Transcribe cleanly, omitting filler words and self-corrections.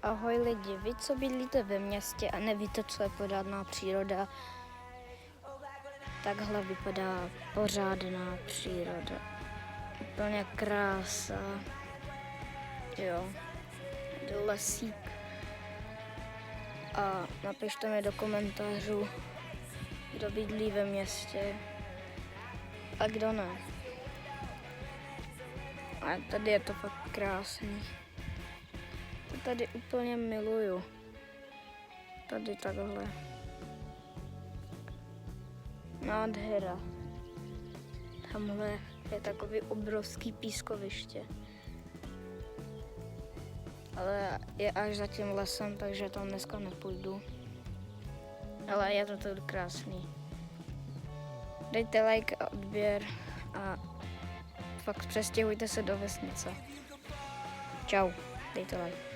Ahoj lidi, vy co bydlíte ve městě a nevíte, co je pořádná příroda, takhle vypadá pořádná příroda. Úplně krása, jo, lesík. A napište mi do komentářů, kdo bydlí ve městě a kdo ne. A tady je to fakt krásný. To tady úplně miluju. Tady takhle. Nádhera. Tamhle je takový obrovský pískoviště. Ale je až za tím lesem, takže tam dneska nepůjdu. Ale je to tady krásný. Dejte like a odběr a fakt přestěhujte se do vesnice. Čau, dejte like.